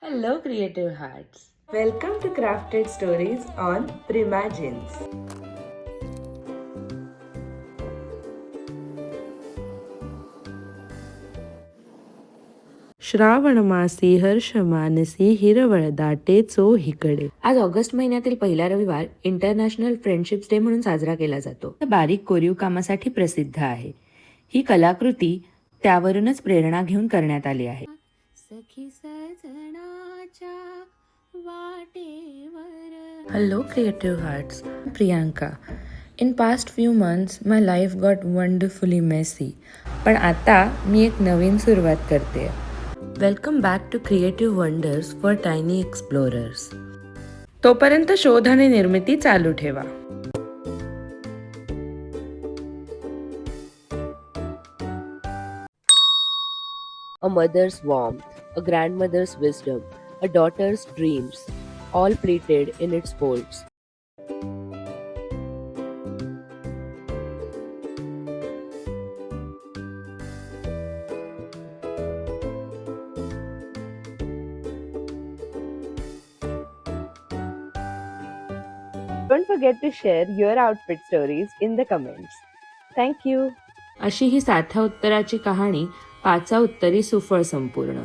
Hello, creative hearts. Welcome to Crafted Stories on Primagines. Shravan मासी हर्ष मानसी हिरवळ दाटे चोहीकडे. आज ऑगस्ट महिन्यातील पहिला रविवार इंटरनॅशनल फ्रेंडशिप्स डे म्हणून साजरा केला जातो. बारीक कोरीव कामासाठी प्रसिद्ध आहे. ही कलाकृती त्यावरूनच प्रेरणा घेऊन करण्यात आली आहे. सखी सजनाच्या वाटेवर. Hello creative hearts, Priyanka. In past few months my life got wonderfully messy. पण आता मी एक नवीन सुरुवात करते. Welcome back to creative wonders for tiny explorers. तोपर्यंत शोध आणि निर्मिती चालू ठेवा. A mother's warmth, a grandmother's wisdom, a daughter's dreams, all pleated in its folds. Don't forget to share your outfit stories in the comments. Thank you. अशी ही साध्या उत्तराची कहाणी, पाचा उत्तरी सुफळ संपूर्ण.